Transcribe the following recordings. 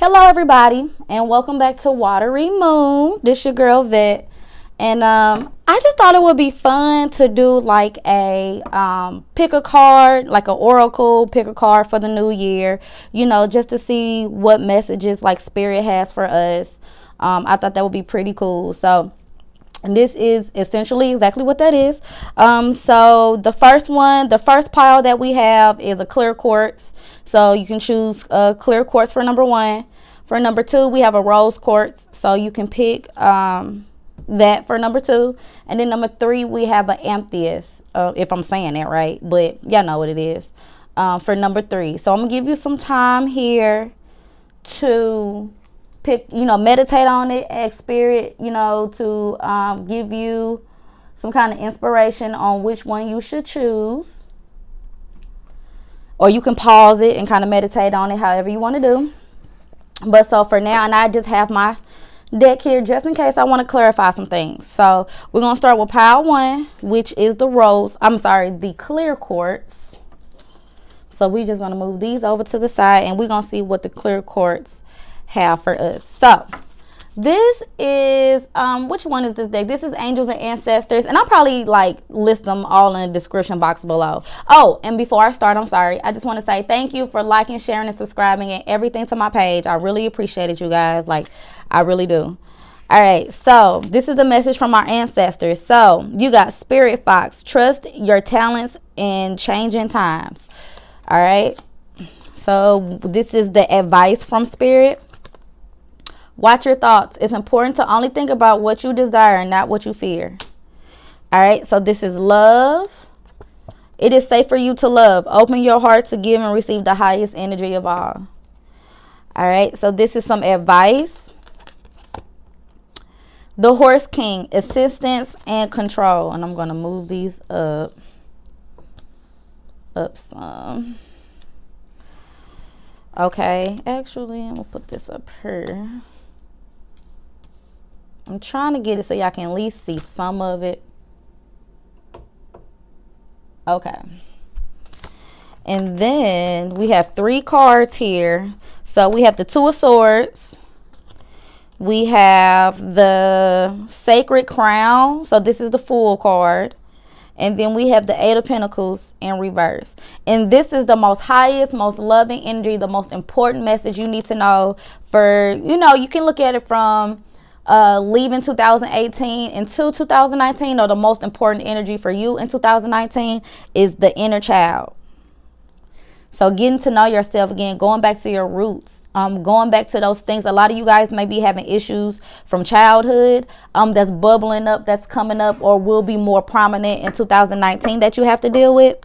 Hello everybody and welcome back to Watery Moon. This your girl Vette. And I just thought it would be fun to do like a pick a card, like an oracle, pick a card for the new year, just to see what messages like spirit has for us. I thought that would be pretty cool. So and this is essentially exactly what that is. So the first pile that we have is a clear quartz. So you can choose a clear quartz for number one. For number two, we have a rose quartz. So you can pick that for number two. And then number three, we have an amethyst, if I'm saying that right. But y'all know what it is, for number three. So I'm going to give you some time here to pick, meditate on it, ask spirit, to give you some kind of inspiration on which one you should choose. Or you can pause it and kind of meditate on it however you want to do. But so for now, and I just have my deck here just in case I want to clarify some things. So we're going to start with pile one, which is the clear quartz. So we're just going to move these over to the side and we're going to see what the clear quartz have for us. So this is which one is this deck? This is Angels and Ancestors, and I'll probably like list them all in the description box below. Oh, and before I start, I'm sorry, I just want to say thank you for liking, sharing, and subscribing and everything to my page. I really appreciate it, you guys. Like, I really do. All right, so this is the message from our ancestors. So you got Spirit Fox, trust your talents in changing times. All right, so this is the advice from Spirit. Watch your thoughts. It's important to only think about what you desire and not what you fear. All right. So this is love. It is safe for you to love. Open your heart to give and receive the highest energy of all. All right. So this is some advice. The Horse King, assistance and control. And I'm going to move these up some. Okay. Actually, I'm going to put this up here. I'm trying to get it so y'all can at least see some of it. Okay. And then we have three cards here. So we have the Two of Swords. We have the Sacred Crown. So this is the Fool card. And then we have the Eight of Pentacles in reverse. And this is the most highest, most loving energy, the most important message you need to know for, you can look at it from leaving 2018 into 2019, or the most important energy for you in 2019 is the inner child. So getting to know yourself again, going back to your roots, going back to those things. A lot of you guys may be having issues from childhood that's bubbling up, that's coming up, or will be more prominent in 2019 that you have to deal with.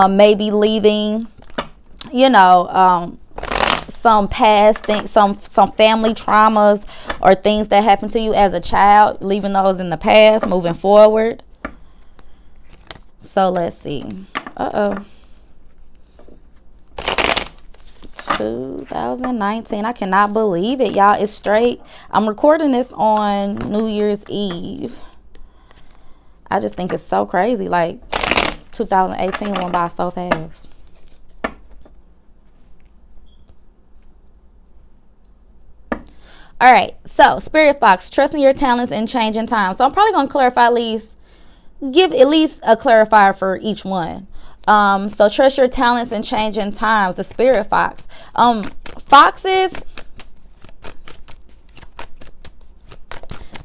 Maybe leaving, some past things, some family traumas or things that happened to you as a child, leaving those in the past, moving forward. So let's see. 2019. I cannot believe it, y'all. It's straight. I'm recording this on New Year's Eve. I just think it's so crazy. Like 2018 went by so fast. All right, so Spirit Fox, trusting your talents and changing time. So I'm probably going to clarify give at least a clarifier for each one. So trust your talents and changing times, the Spirit Fox. Foxes,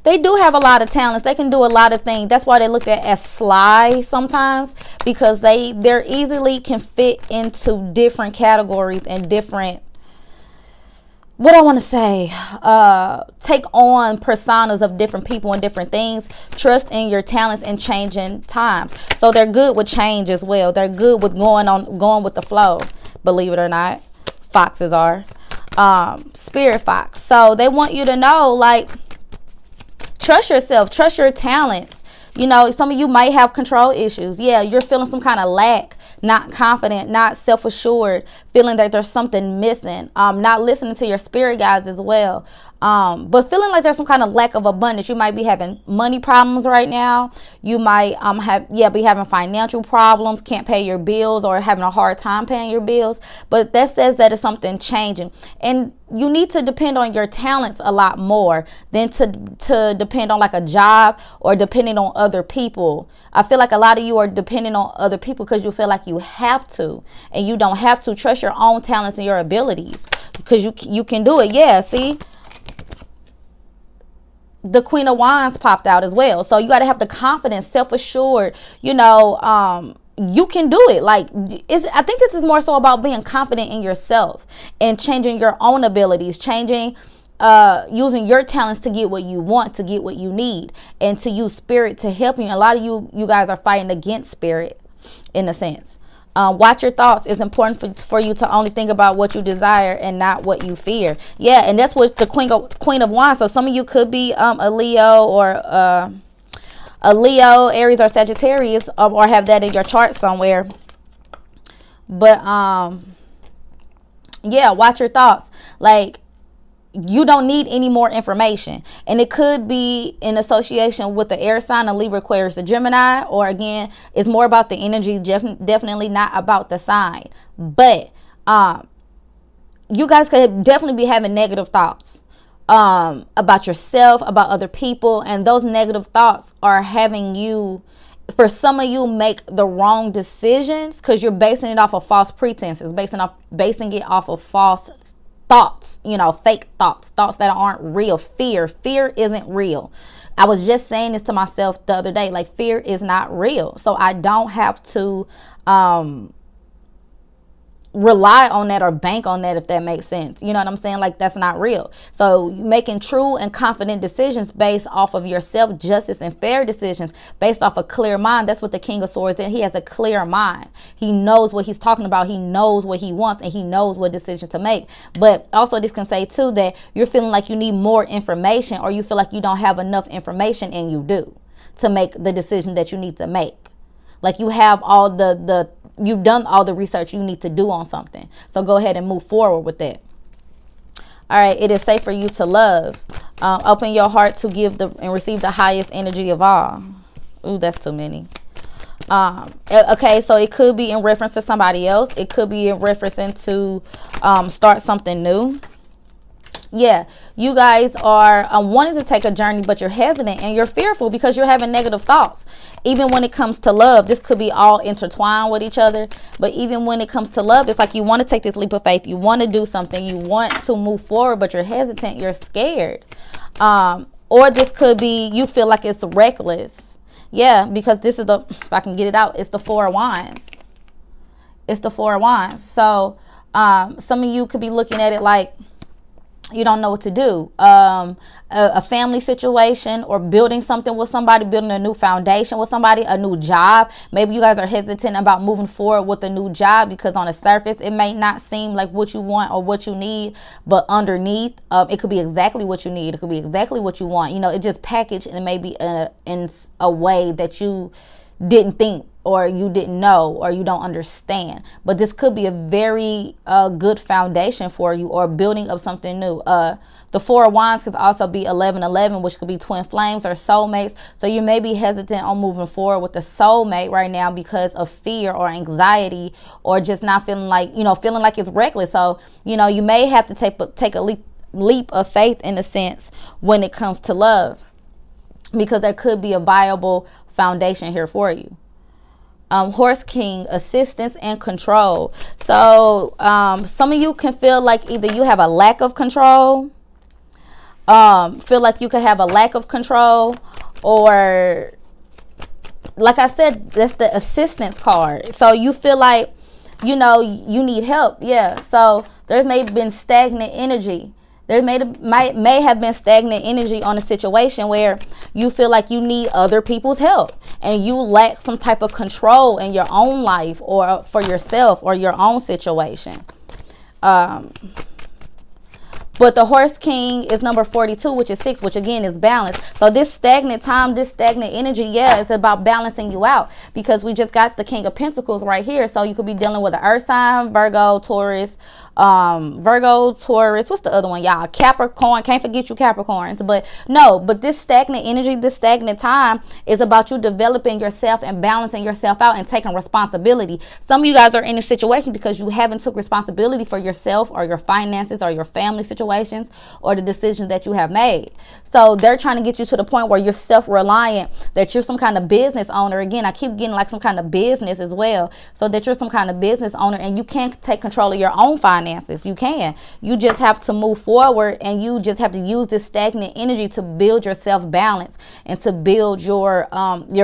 they do have a lot of talents. They can do a lot of things. That's why they look at as sly sometimes, because they're easily can fit into different categories and different, what I want to say, take on personas of different people and different things. Trust in your talents and changing times. So they're good with change as well. They're good with going with the flow. Believe it or not, foxes are. Spirit Fox. So they want you to know, like, trust yourself, trust your talents. Some of you might have control issues. Yeah, you're feeling some kind of lack, not confident, not self-assured, feeling that there's something missing, not listening to your spirit guides as well. But feeling like there's some kind of lack of abundance. You might be having money problems right now. You might be having financial problems, can't pay your bills, or having a hard time paying your bills. But that says that it's something changing. And you need to depend on your talents a lot more than to depend on like a job or depending on other people. I feel like a lot of you are depending on other people because you feel like you have to, and you don't have to. Trust your own talents and your abilities because you can do it. Yeah, see? The Queen of Wands popped out as well. So you got to have the confidence, self-assured, you know, you can do it. Like, I think this is more so about being confident in yourself and changing your own abilities, changing, using your talents to get what you want, to get what you need, and to use spirit to help you. A lot of you guys are fighting against spirit in a sense. Watch your thoughts. It's important for you to only think about what you desire and not what you fear. Yeah, and that's what the Queen of Wands. So some of you could be a Leo or a Leo, Aries, or Sagittarius, or have that in your chart somewhere. But yeah, watch your thoughts. Like, you don't need any more information, and it could be in association with the air sign, a Libra, Aquarius, a Gemini, or again, it's more about the energy, definitely not about the sign. But you guys could definitely be having negative thoughts about yourself, about other people, and those negative thoughts are having you, for some of you, make the wrong decisions because you're basing it off of false pretenses, basing it off of false thoughts, you know, fake thoughts that aren't real. Fear isn't real. I was just saying this to myself the other day, like, fear is not real. So I don't have to rely on that or bank on that, if that makes sense. You know what I'm saying? Like, that's not real. So making true and confident decisions based off of your self-justice and fair decisions based off a clear mind. That's what the King of Swords is. He has a clear mind. He knows what he's talking about. He knows what he wants, and he knows what decision to make. But also, this can say too that you're feeling like you need more information, or you feel like you don't have enough information, and you do, to make the decision that you need to make. Like, you have all you've done all the research you need to do on something. So go ahead and move forward with that. All right. It is safe for you to love. Open your heart to give and receive the highest energy of all. Ooh, that's too many. Okay. So it could be in reference to somebody else. It could be in reference to start something new. Yeah, you guys are wanting to take a journey, but you're hesitant and you're fearful because you're having negative thoughts. Even when it comes to love, this could be all intertwined with each other. But even when it comes to love, it's like you want to take this leap of faith. You want to do something. You want to move forward, but you're hesitant. You're scared. Or this could be you feel like it's reckless. Yeah, because this is if I can get it out, it's the Four of Wands. It's the Four of Wands. So some of you could be looking at it like, you don't know what to do. A family situation, or building something with somebody, building a new foundation with somebody, a new job. Maybe you guys are hesitant about moving forward with a new job because on the surface it may not seem like what you want or what you need, but underneath it could be exactly what you need. It could be exactly what you want. You know, it just packaged and maybe in a way that you didn't think, or you didn't know, or you don't understand. But this could be a very good foundation for you, or building up something new. The Four of Wands could also be 1111, which could be twin flames or soulmates. So you may be hesitant on moving forward with the soulmate right now because of fear or anxiety, or just not feeling like, feeling like it's reckless. So, you may have to take a leap of faith in a sense when it comes to love, because there could be a viable foundation here for you. Horse King, assistance and control. So some of you can feel like either you have a lack of control, feel like you could have a lack of control, or like I said, that's the assistance card. So you feel like, you need help. Yeah. So there's maybe been stagnant energy. There may have been stagnant energy on a situation where you feel like you need other people's help and you lack some type of control in your own life or for yourself or your own situation. But the Horse King is number 42, which is 6, which again is balance. So this stagnant time, this stagnant energy, yeah, it's about balancing you out, because we just got the King of Pentacles right here. So you could be dealing with an earth sign, Virgo, Taurus, Virgo, Taurus, what's the other one, y'all? Capricorn, can't forget you Capricorns. But no, but this stagnant energy, this stagnant time is about you developing yourself and balancing yourself out and taking responsibility. Some of you guys are in a situation because you haven't took responsibility for yourself or your finances or your family situations or the decisions that you have made. So they're trying to get you to the point where you're self-reliant, that you're some kind of business owner. Again, I keep getting like some kind of business as well. So that you're some kind of business owner and you can't take control of your own finances. You can. You just have to move forward and you just have to use this stagnant energy to build your self-balance and to build your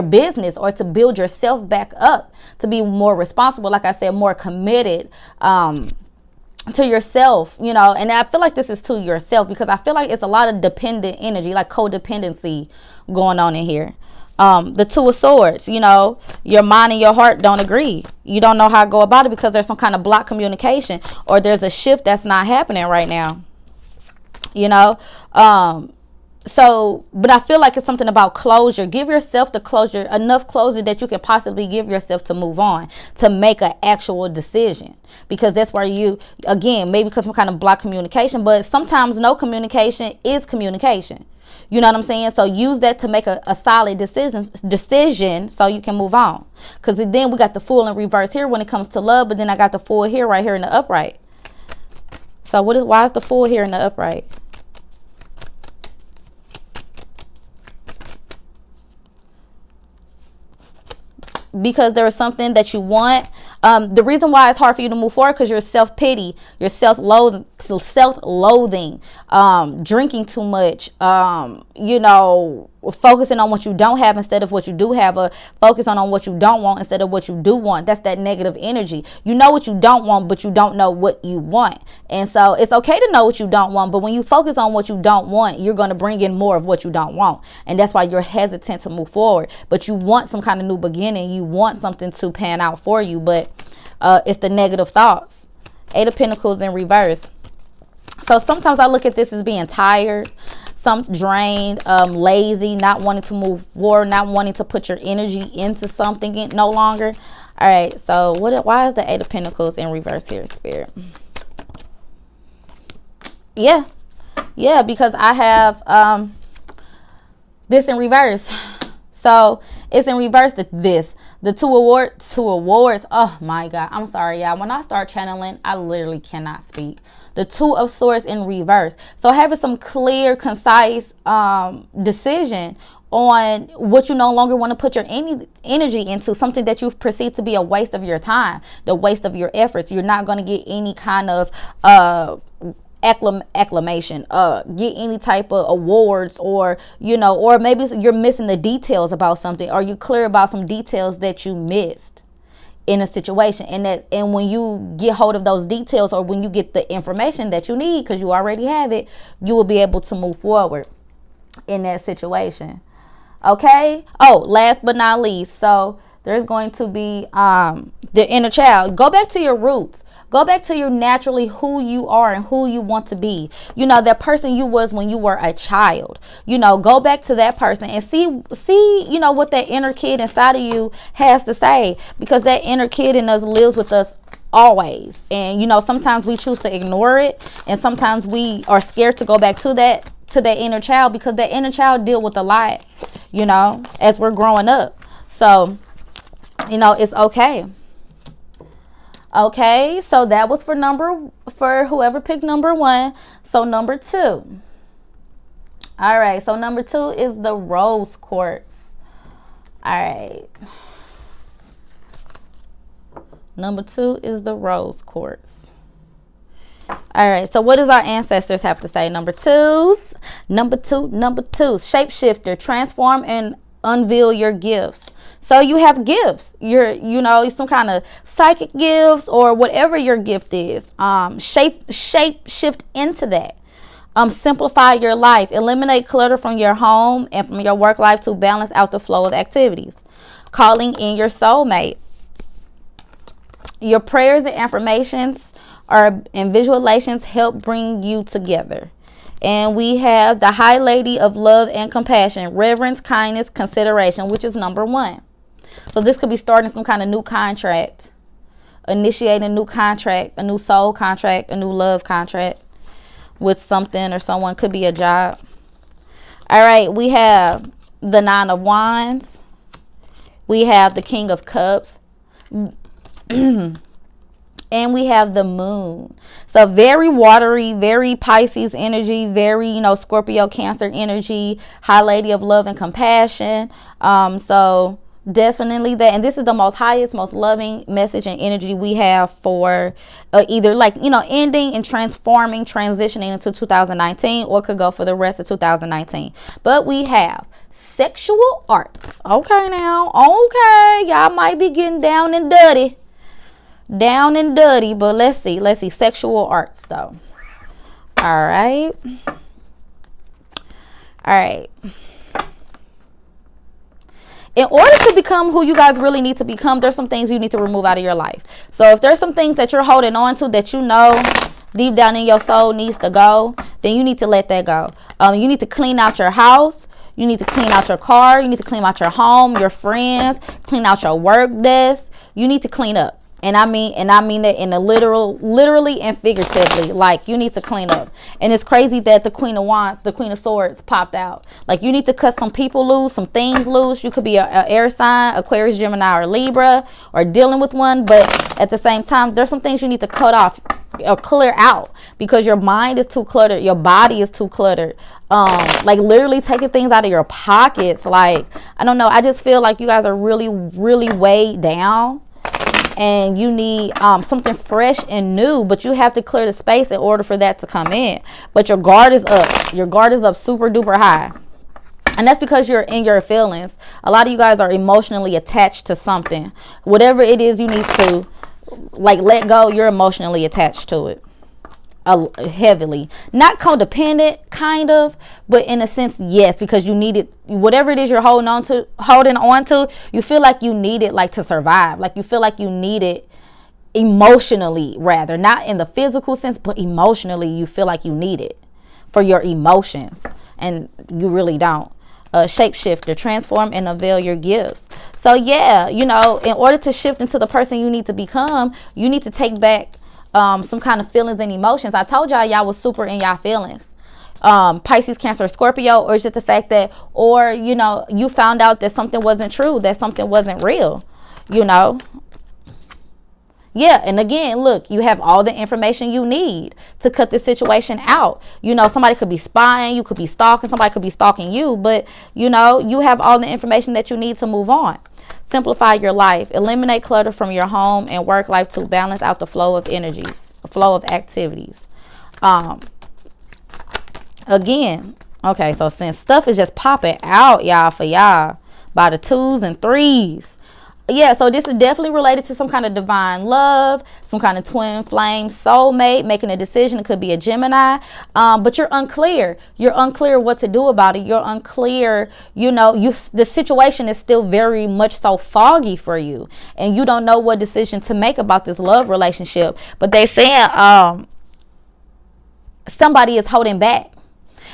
business, or to build yourself back up, to be more responsible, like I said, more committed, to yourself, you know. And I feel like this is to yourself because I feel like it's a lot of dependent energy, like codependency going on in here. The Two of Swords, you know, your mind and your heart don't agree. You don't know how to go about it because there's some kind of block communication, or there's a shift that's not happening right now, you know. So, but I feel like it's something about closure. Give yourself the closure, enough closure that you can possibly give yourself to move on, to make an actual decision. Because that's where you, again, maybe because some kind of block communication, but sometimes no communication is communication. You know what I'm saying? So use that to make a solid decision so you can move on. Because then we got the Fool in reverse here when it comes to love, but then I got the Fool here, right here in the upright. So why is the Fool here in the upright? Because there is something that you want. The reason why it's hard for you to move forward because you're self-pity, you're self-loathing, drinking too much, you know, focusing on what you don't have instead of what you do have, or focus on what you don't want instead of what you do want. That's that negative energy. You know what you don't want, but you don't know what you want. And so it's okay to know what you don't want, but when you focus on what you don't want, you're going to bring in more of what you don't want. And that's why you're hesitant to move forward. But you want some kind of new beginning. You want something to pan out for you, but it's the negative thoughts. Eight of Pentacles in reverse. So sometimes I look at this as being tired, some drained, lazy, not wanting to move forward, not wanting to put your energy into something no longer. All right, so why is the Eight of Pentacles in reverse here, Spirit? Yeah, because I have this in reverse. So it's in reverse to this. The two awards. Oh my God. I'm sorry, y'all. When I start channeling, I literally cannot speak. The Two of Swords in reverse. So having some clear, concise decision on what you no longer want to put your energy into, something that you perceive to be a waste of your time, the waste of your efforts. You're not going to get any kind of acclamation, get any type of awards, or you know, or maybe you're missing the details about something, or you're clear about some details that you missed in a situation, and when you get hold of those details, or when you get the information that you need because you already have it, you will be able to move forward in that situation. Okay. Oh, last but not least, so there's going to be the inner child. Go back to your roots. Go back to your naturally who you are and who you want to be. You know, that person you was when you were a child. You know, go back to that person and see, you know, what that inner kid inside of you has to say. Because that inner kid in us lives with us always. And, you know, sometimes we choose to ignore it. And sometimes we are scared to go back to that inner child, because that inner child deal with a lot, you know, as we're growing up. So, you know, it's okay. Okay, so that was for whoever picked number 1. So number 2. All right, so number 2 is the rose quartz. All right. Number 2 is the rose quartz. All right, so what does our ancestors have to say? Number 2s. Number 2. Shapeshifter, transform and unveil your gifts. So you have gifts. You know, some kind of psychic gifts or whatever your gift is. Shape shift into that. Simplify your life. Eliminate clutter from your home and from your work life to balance out the flow of activities. Calling in your soulmate. Your prayers and affirmations and visualizations help bring you together. And we have the High Lady of Love and Compassion, reverence, kindness, consideration, which is number 1. So this could be starting some kind of new contract. initiate a new contract, a new soul contract, a new love contract with something or someone. Could be a job. All right, we have the Nine of Wands. We have the King of Cups. And we have the Moon. So very watery, very Pisces energy, very, you know, Scorpio, Cancer energy, High Lady of Love and Compassion. So definitely that. And this is the most highest, most loving message and energy we have for either, like, you know, ending and transforming, transitioning into 2019, or could go for the rest of 2019. But we have sexual arts. Okay, now. Okay. Y'all might be getting down and dirty. But let's see sexual arts though. All right. In order to become who you guys really need to become, there's some things you need to remove out of your life. So if there's some things that you're holding on to that you know deep down in your soul needs to go, then you need to let that go. You need to clean out your house. You need to clean out your car. You need to clean out your home, your friends, clean out your work desk. You need to clean up. And I mean that in a literally and figuratively. Like, you need to clean up. And it's crazy that the Queen of Wands, the Queen of Swords popped out. Like, you need to cut some people loose, some things loose. You could be an air sign, Aquarius, Gemini, or Libra, or dealing with one. But at the same time, there's some things you need to cut off or clear out, because your mind is too cluttered. Your body is too cluttered. Like, literally taking things out of your pockets. Like, I don't know. I just feel like you guys are really, really weighed down. And you need something fresh and new, but you have to clear the space in order for that to come in. But your guard is up. Your guard is up super duper high. And that's because you're in your feelings. A lot of you guys are emotionally attached to something. Whatever it is you need to, like, let go, you're emotionally attached to it. Heavily. Not codependent, kind of, but in a sense, yes, because you need it. Whatever it is you're holding on to, you feel like you need it, like, to survive. Like, you feel like you need it emotionally, rather, not in the physical sense, but emotionally you feel like you need it for your emotions, and you really don't. Shapeshifter, transform and avail your gifts. So yeah, you know, in order to shift into the person you need to become, you need to take back some kind of feelings and emotions. I told y'all was super in y'all feelings. Pisces, Cancer, Scorpio, or is it the fact that, or, you know, you found out that something wasn't true, that something wasn't real, you know? Yeah, and again, look, you have all the information you need to cut this situation out. You know, somebody could be spying, you could be stalking, somebody could be stalking you, but, you know, you have all the information that you need to move on. Simplify your life. Eliminate clutter from your home and work life to balance out the flow of energies, flow of activities. Again, okay, so since stuff is just popping out, y'all, for y'all by the 2s and 3s. Yeah, so this is definitely related to some kind of divine love, some kind of twin flame soulmate, making a decision. It could be a Gemini, but you're unclear. You're unclear what to do about it. You're unclear, you know, the situation is still very much so foggy for you, and you don't know what decision to make about this love relationship. But they saying somebody is holding back.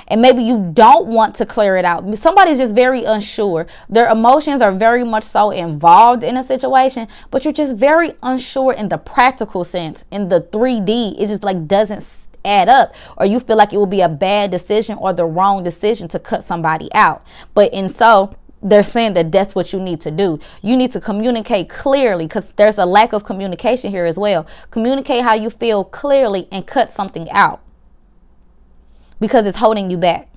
And maybe you don't want to clear it out. Somebody's just very unsure. Their emotions are very much so involved in a situation, but you're just very unsure in the practical sense. In the 3D, it just like doesn't add up. Or you feel like it will be a bad decision or the wrong decision to cut somebody out. But they're saying that that's what you need to do. You need to communicate clearly, because there's a lack of communication here as well. Communicate how you feel clearly and cut something out, because it's holding you back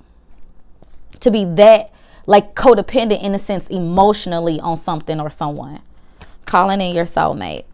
to be that, like, codependent in a sense emotionally on something or someone. Calling in your soulmate.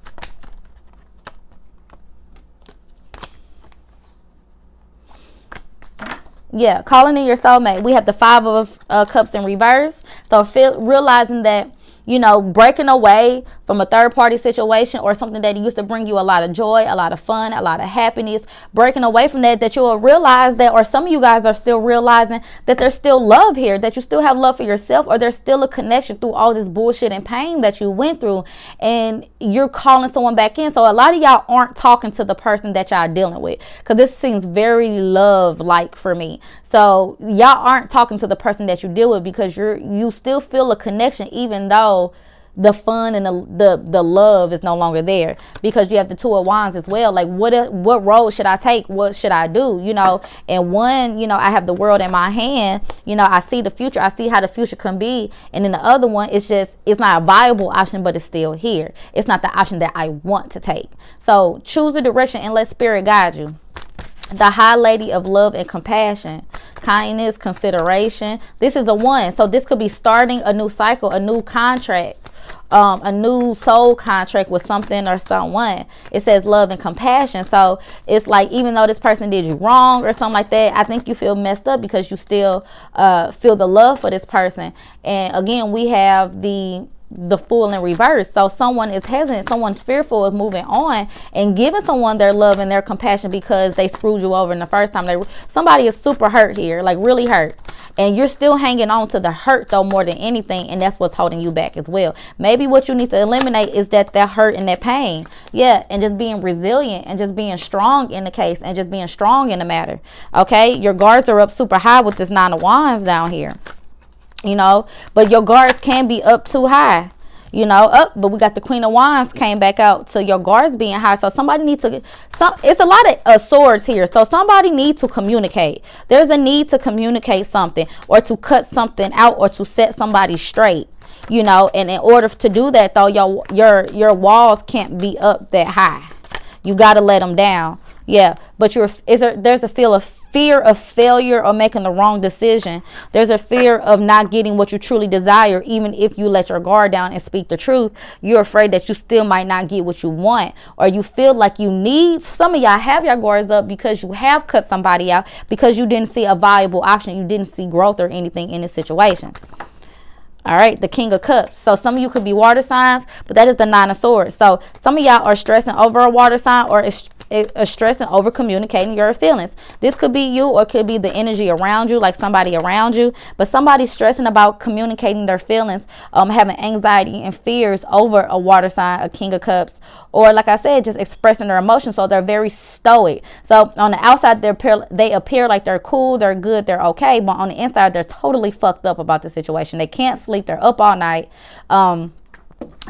Yeah, calling in your soulmate. We have the 5 of Cups in reverse. So realizing that, you know, breaking away from a third party situation or something that used to bring you a lot of joy, a lot of fun, a lot of happiness, breaking away from that you'll realize that, or some of you guys are still realizing that there's still love here, that you still have love for yourself, or there's still a connection through all this bullshit and pain that you went through, and you're calling someone back in. So a lot of y'all aren't talking to the person that y'all dealing with, because this seems very love-like for me. So y'all aren't talking to the person that you deal with, because you still feel a connection, even though the fun and the love is no longer there, because you have the Two of Wands as well. Like, what road should I take? What should I do? You know, and one, you know, I have the world in my hand. You know, I see the future. I see how the future can be. And then the other one, it's not a viable option, but it's still here. It's not the option that I want to take. So choose a direction and let spirit guide you. The High Lady of Love and Compassion, kindness, consideration. This is a one. So this could be starting a new cycle, a new contract, a new soul contract with something or someone. It says love and compassion. So it's like, even though this person did you wrong or something like that, I think you feel messed up because you still feel the love for this person. And again, we have the Fool in reverse. So someone is hesitant, someone's fearful of moving on and giving someone their love and their compassion because they screwed you over in the first time. Somebody is super hurt here, like really hurt, and you're still hanging on to the hurt though more than anything, and that's what's holding you back as well. Maybe what you need to eliminate is that hurt and that pain. Yeah, and just being resilient and just being strong in the case and just being strong in the matter. Okay, your guards are up super high with this Nine of Wands down here. You know, but your guards can be up too high, you know, but we got the Queen of Wands came back out, so your guards being high. So somebody needs to, it's a lot of swords here. So somebody needs to communicate. There's a need to communicate something, or to cut something out, or to set somebody straight, you know. And in order to do that though, your walls can't be up that high. You got to let them down. Yeah, but there's a fear of failure or making the wrong decision. There's a fear of not getting what you truly desire. Even if you let your guard down and speak the truth, you're afraid that you still might not get what you want, or you feel like you need. Some of y'all have your guards up because you have cut somebody out because you didn't see a viable option. You didn't see growth or anything in this situation. All right, the King of Cups. So some of you could be water signs, but that is the Nine of Swords. So some of y'all are stressing over a water sign, or stressing over communicating your feelings. This could be you, or it could be the energy around you, like somebody around you. But somebody's stressing about communicating their feelings, having anxiety and fears over a water sign, a King of Cups, or like I said, just expressing their emotions. So they're very stoic. So on the outside, they appear like they're cool, they're good, they're okay, but on the inside, they're totally fucked up about the situation. They can't sleep, they're up all night.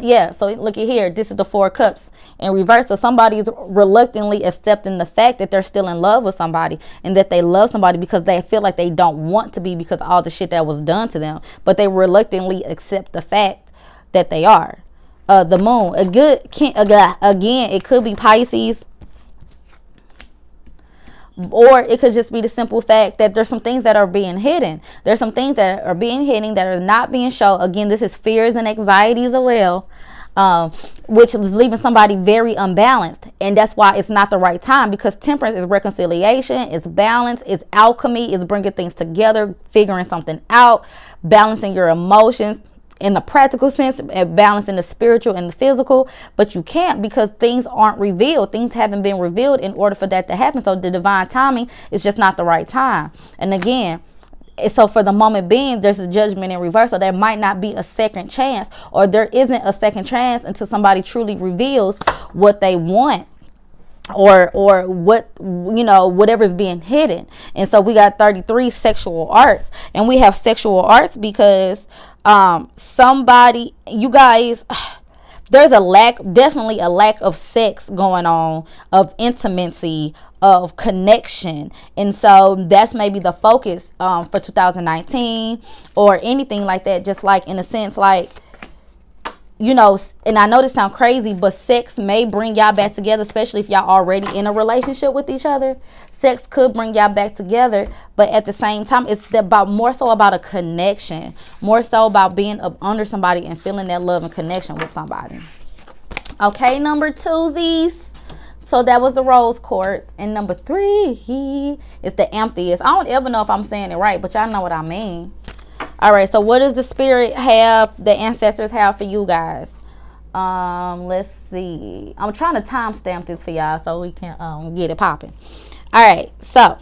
Yeah, so look at here. This is the Four of Cups in reverse. So somebody is reluctantly accepting the fact that they're still in love with somebody, and that they love somebody because they feel like they don't want to be because of all the shit that was done to them. But they reluctantly accept the fact that they are. The Moon. Again, it could be Pisces. Or it could just be the simple fact that there's some things that are being hidden. There's some things that are being hidden that are not being shown. Again, this is fears and anxieties as well, which is leaving somebody very unbalanced. And that's why it's not the right time, because Temperance is reconciliation, it's balance, it's alchemy, it's bringing things together, figuring something out, balancing your emotions in the practical sense, and balancing the spiritual and the physical. But you can't, because things aren't revealed. Things haven't been revealed in order for that to happen. So the divine timing is just not the right time. And again, so for the moment being, there's a judgment in reverse. So there might not be a second chance, or there isn't a second chance until somebody truly reveals what they want, or what, you know, whatever's being hidden. And so we got 33 sexual arts, and we have sexual arts because somebody, you guys, there's definitely a lack of sex going on, of intimacy, of connection. And so that's maybe the focus for 2019 or anything like that. Just like in a sense, like, you know, and I know this sounds crazy, but sex may bring y'all back together, especially if y'all already in a relationship with each other. Sex could bring y'all back together, but at the same time, it's more so about a connection, more so about being up under somebody and feeling that love and connection with somebody. Okay, number twosies. So that was the rose quartz. And number 3 is the amethyst. I don't ever know if I'm saying it right, but y'all know what I mean. All right, so what does the spirit have, the ancestors have for you guys? Let's see. I'm trying to timestamp this for y'all so we can get it popping. All right, so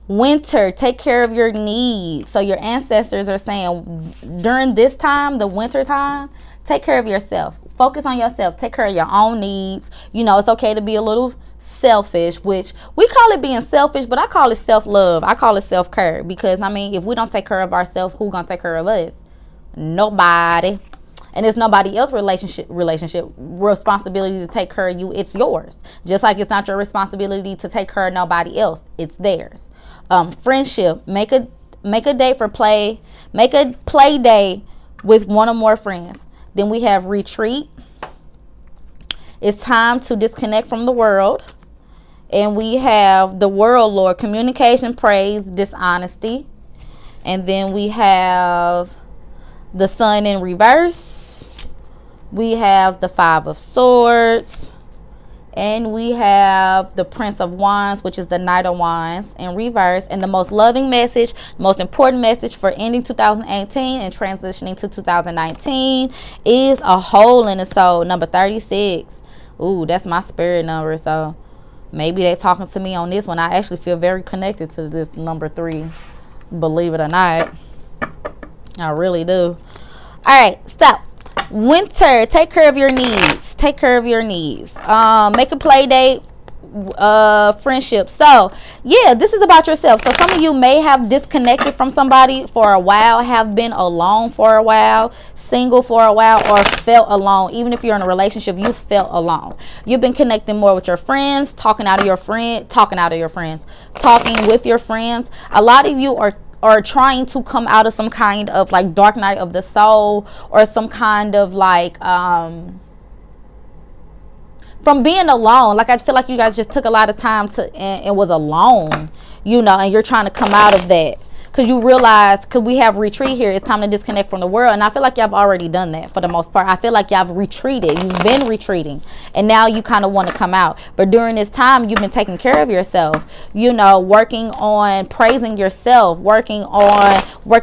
winter, take care of your needs. So your ancestors are saying during this time, the winter time, take care of yourself. Focus on yourself. Take care of your own needs. You know, it's okay to be a little selfish, which we call it being selfish, but I call it self-love. I call it self-care, because I mean, if we don't take care of ourselves, who's gonna take care of us? Nobody. And it's nobody else's relationship responsibility to take care of you. It's yours. Just like it's not your responsibility to take care of nobody else. It's theirs. Friendship. Make a date for play. Make a play day with one or more friends. Then we have retreat. It's time to disconnect from the world. And we have the world lord. Communication, praise, dishonesty. And then we have the sun in reverse. We have the 5 of swords. And we have the Prince of Wands, which is the Knight of Wands in reverse. And the most loving message, most important message for ending 2018 and transitioning to 2019 is a hole in the soul, number 36. Ooh, that's my spirit number. So maybe they're talking to me on this one. I actually feel very connected to this number 3. Believe it or not. I really do. All right, so winter, take care of your needs. Take care of your needs. Make a play date. Friendship. So yeah, this is about yourself. So some of you may have disconnected from somebody for a while, have been alone for a while, single for a while, or felt alone. Even if you're in a relationship, you felt alone. You've been connecting more with your friends, talking with your friends. A lot of you are trying to come out of some kind of like dark night of the soul, or some kind of like from being alone. Like I feel like you guys just took a lot of time and was alone, and you're trying to come out of that because you realize, because we have retreat here, it's time to disconnect from the world. And I feel like y'all have already done that for the most part. I feel like y'all have retreated. You've been retreating, and now you kind of want to come out. But during this time, you've been taking care of yourself, working on praising yourself, working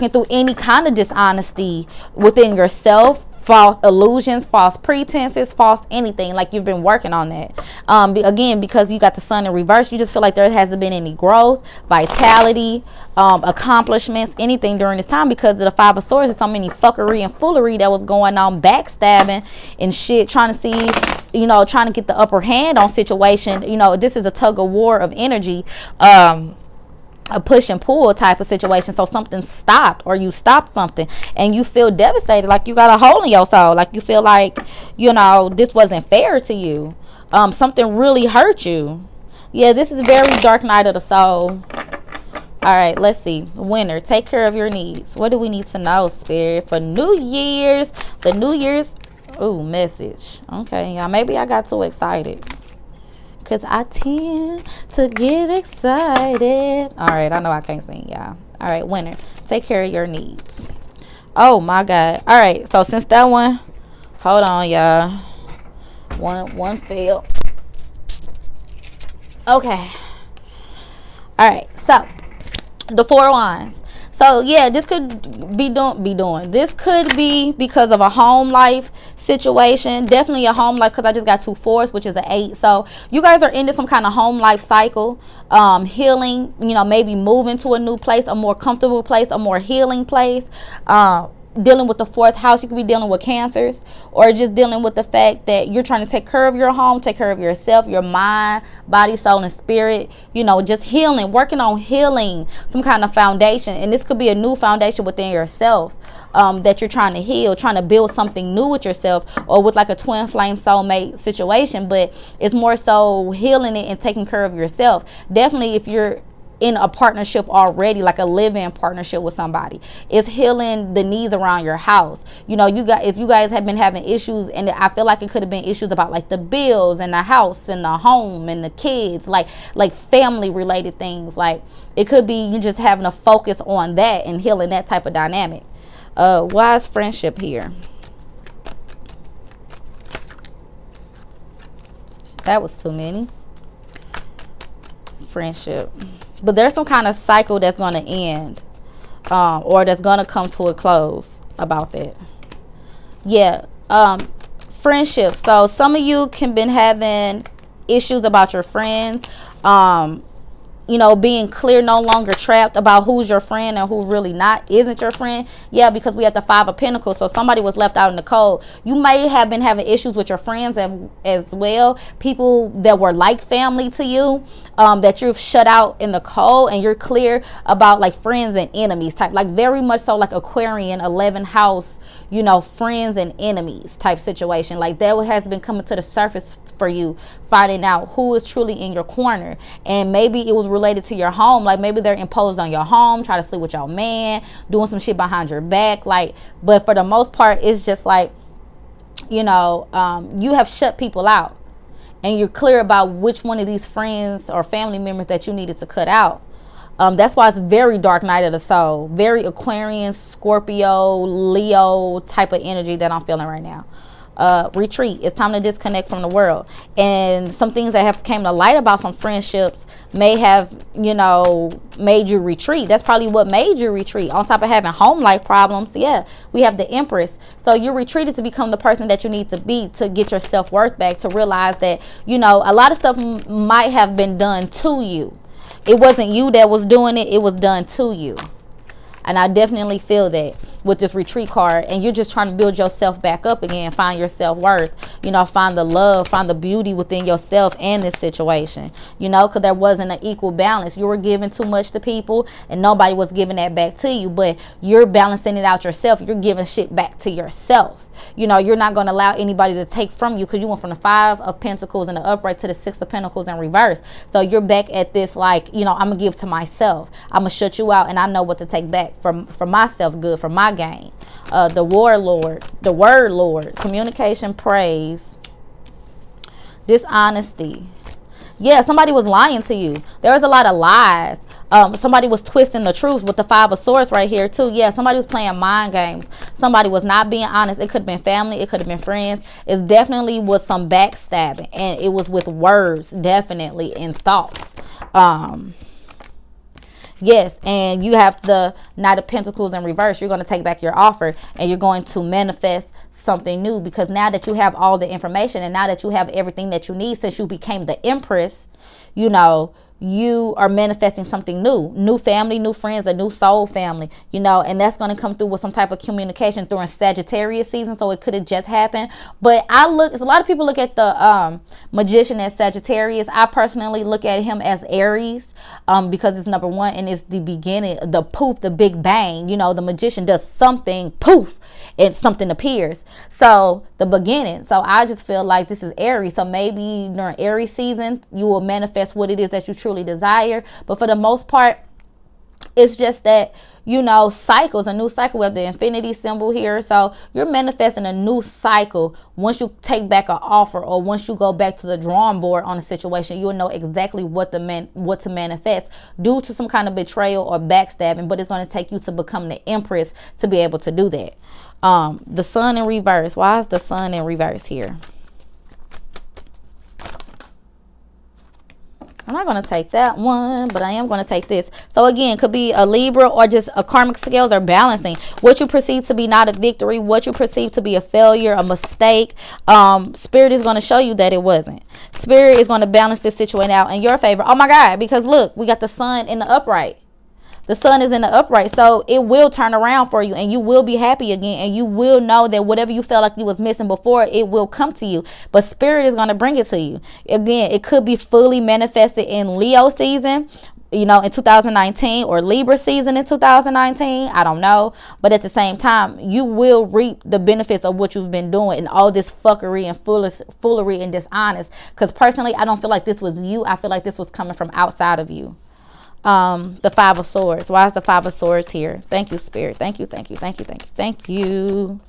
through any kind of dishonesty within yourself, false illusions, false pretenses, false anything. Like you've been working on that. Again, because you got the sun in reverse, you just feel like there hasn't been any growth, vitality, accomplishments, anything during this time, because of the 5 of swords. There's so many fuckery and foolery that was going on, backstabbing and shit, trying to see, trying to get the upper hand on situation. This is a tug of war of energy, a push and pull type of situation. So something stopped, or you stopped something, and you feel devastated, like you got a hole in your soul, like you feel like this wasn't fair to you. Something really hurt you. Yeah, this is very dark night of the soul. All right, let's see. Winter, take care of your needs. What do we need to know, Spirit, for New Year's? The New Year's message. Okay, y'all, maybe I got too excited, because I tend to get excited. All right, I know I can't sing, y'all. All right, winter, take care of your needs. Oh, my God. All right, so since that one, hold on, y'all. One failed. Okay. All right, so the 4 of Wands. So yeah, this could be doing. This could be because of a home life situation. Definitely a home life, because I just got 2 4s, which is an 8. So you guys are into some kind of home life cycle, healing. Maybe moving to a new place, a more comfortable place, a more healing place. Dealing with the 4th house. You could be dealing with cancers, or just dealing with the fact that you're trying to take care of your home, take care of yourself, your mind, body, soul, and spirit. Just healing, working on healing some kind of foundation. And this could be a new foundation within yourself, that you're trying to heal, trying to build something new with yourself, or with like a twin flame soulmate situation. But it's more so healing it and taking care of yourself. Definitely if you're in a partnership already, like a live-in partnership with somebody, it's healing the needs around your house. If you guys have been having issues, and I feel like it could have been issues about like the bills and the house and the home and the kids, like family related things. Like it could be you just having a focus on that and healing that type of dynamic. Why is friendship here? That was too many. Friendship. But there's some kind of cycle that's going to end, or that's going to come to a close about that. Yeah. Friendship. So some of you can been having issues about your friends. you know, being clear, no longer trapped about who's your friend and who really isn't your friend. Yeah, because we have the Five of Pentacles, so somebody was left out in the cold. You may have been having issues with your friends as well, people that were like family to you, that you've shut out in the cold, and you're clear about like friends and enemies type, like very much so like Aquarian 11th house, you know, friends and enemies type situation. Like that has been coming to the surface for you, finding out who is truly in your corner. And maybe it was related to your home, like maybe they're imposed on your home, try to sleep with your man, doing some shit behind your back, like, but for the most part it's just like, you know, you have shut people out, and you're clear about which one of these friends or family members that you needed to cut out. That's why it's very dark night of the soul, very Aquarian, Scorpio, Leo type of energy that I'm feeling right now. Retreat. It's time to disconnect from the world. And some things that have came to light about some friendships may have, you know, made you retreat. That's probably what made you retreat. On top of having home life problems, yeah, we have the Empress. So you retreated to become the person that you need to be, to get your self-worth back, to realize that, you know, a lot of stuff might have been done to you. It wasn't you that was doing it, it was done to you. And I definitely feel that with this retreat card. And you're just trying to build yourself back up again, find your self-worth, you know, find the love, find the beauty within yourself and this situation, you know, because there wasn't an equal balance. You were giving too much to people and nobody was giving that back to you, but you're balancing it out yourself. You're giving shit back to yourself. You know, you're not going to allow anybody to take from you, because you went from the Five of Pentacles in the upright to the Six of Pentacles in reverse. So you're back at this like, you know, I'm going to give to myself. I'm going to shut you out, and I know what to take back for myself good, for my gain. The Warlord, the Word Lord, communication, praise, dishonesty. Yeah, somebody was lying to you. There was a lot of lies. Somebody was twisting the truth with the Five of Swords right here too. Yeah, somebody was playing mind games. Somebody was not being honest. It could have been family. It could have been friends. It definitely was some backstabbing, and it was with words, definitely, and thoughts. Yes, and you have the Knight of Pentacles in reverse. You're going to take back your offer, and you're going to manifest something new, because now that you have all the information, and now that you have everything that you need, since you became the Empress, you know, you are manifesting something new family, new friends, a new soul family, you know, and that's going to come through with some type of communication during Sagittarius season. So it could have just happened, but a lot of people look at the Magician as Sagittarius. I personally look at him as Aries, because it's number one, and it's the beginning, the poof, the big bang. You know, the Magician does something, poof, and something appears. So the beginning. So I just feel like this is Aries. So maybe during Aries season, you will manifest what it is that you truly desire. But for the most part, it's just that, you know, cycles, a new cycle. We have the infinity symbol here. So you're manifesting a new cycle. Once you take back an offer, or once you go back to the drawing board on a situation, you'll know exactly what to manifest due to some kind of betrayal or backstabbing. But it's going to take you to become the Empress to be able to do that. The Sun in reverse. Why is the Sun in reverse here? I'm not going to take that one, but I am going to take this. So again, could be a Libra, or just a karmic scales are balancing. What you perceive to be not a victory, what you perceive to be a failure, a mistake, Spirit is going to show you that it wasn't. Spirit is going to balance this situation out in your favor. Oh my God, because look, we got the Sun in the upright. The Sun is in the upright, so it will turn around for you, and you will be happy again, and you will know that whatever you felt like you was missing before, it will come to you. But Spirit is going to bring it to you. Again, it could be fully manifested in Leo season, you know, in 2019, or Libra season in 2019. I don't know. But at the same time, you will reap the benefits of what you've been doing, and all this fuckery and foolery and dishonest. Because personally, I don't feel like this was you. I feel like this was coming from outside of you. The Five of Swords. Why is the Five of Swords here? Thank you, Spirit. Thank you, thank you, thank you, thank you, thank you.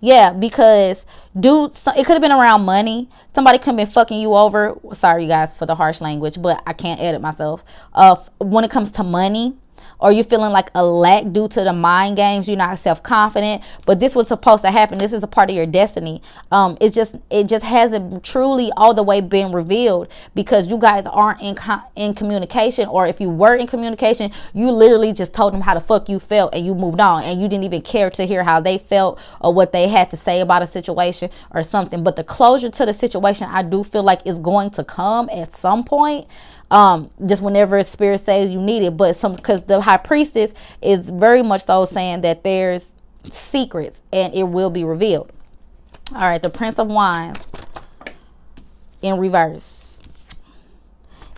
Yeah, because dude, it could have been around money. Somebody could have been fucking you over. Sorry, you guys, for the harsh language, but I can't edit myself. When it comes to money, or you feeling like a lack due to the mind games. You're not self-confident, but this was supposed to happen. This is a part of your destiny. It just hasn't truly all the way been revealed, because you guys aren't in communication, or if you were in communication, you literally just told them how the fuck you felt and you moved on, and you didn't even care to hear how they felt or what they had to say about a situation or something. But the closure to the situation, I do feel like is going to come at some point. Just whenever spirit says you need it, but because the high priestess is very much so saying that there's secrets and it will be revealed. All right, the Prince of Wands in reverse.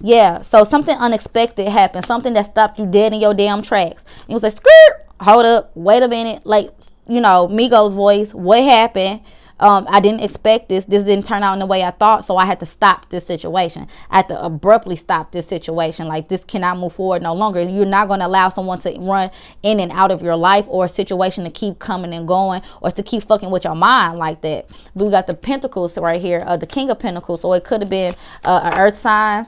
Yeah, so something unexpected happened, something that stopped you dead in your damn tracks. And you was like, skirt, hold up, wait a minute, like, you know, Migo's voice, what happened? I didn't expect this. This didn't turn out in the way I thought, so I had to stop this situation. I had to abruptly stop this situation. Like, this cannot move forward no longer. You're not going to allow someone to run in and out of your life, or a situation to keep coming and going, or to keep fucking with your mind like that. But we got the Pentacles right here, the King of Pentacles. So it could have been an earth sign.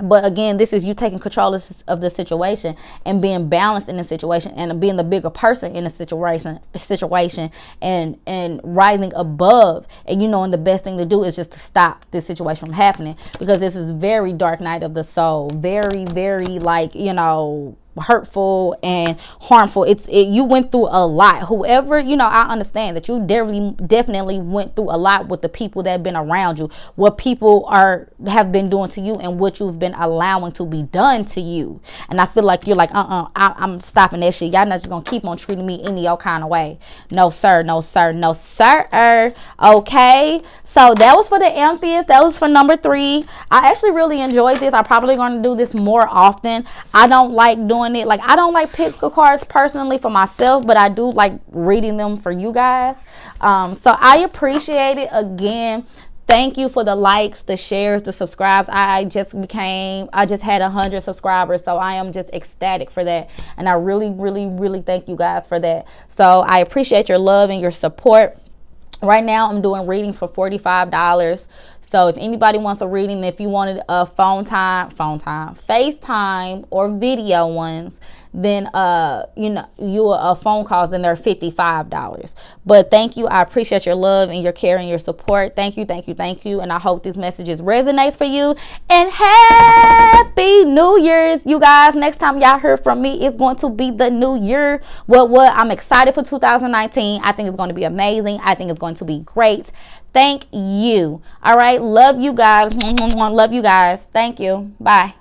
But again, this is you taking control of the situation and being balanced in the situation, and being the bigger person in the situation and rising above, and you knowing the best thing to do is just to stop this situation from happening, because this is very dark night of the soul, very, very, like, you know, hurtful and harmful. You went through a lot. Whoever, you know, I understand that you definitely went through a lot with the people that have been around you, what people have been doing to you, and what you've been allowing to be done to you. And I feel like you're like, I'm stopping that shit. Y'all not just gonna keep on treating me any old kind of way. No sir, no sir, no sir. Okay, so that was for the amethyst. That was for number 3. I actually really enjoyed this. I'm probably going to do this more often. I don't like doing it, like, I don't like pick cards personally for myself, but I do like reading them for you guys. So I appreciate it. Again, thank you for the likes, the shares, the subscribes. I just had 100 subscribers, so I am just ecstatic for that, and I really, really, really thank you guys for that. So I appreciate your love and your support. Right now I'm doing readings for $45. So if anybody wants a reading, if you wanted a FaceTime or video ones, then phone calls, then they're $55. But thank you. I appreciate your love and your care and your support. Thank you, thank you, thank you. And I hope this message resonates for you. And happy New Year's, you guys. Next time y'all hear from me, it's going to be the new year. What I'm excited for 2019. I think it's going to be amazing. I think it's going to be great. Thank you. All right. Love you guys. Love you guys. Thank you. Bye.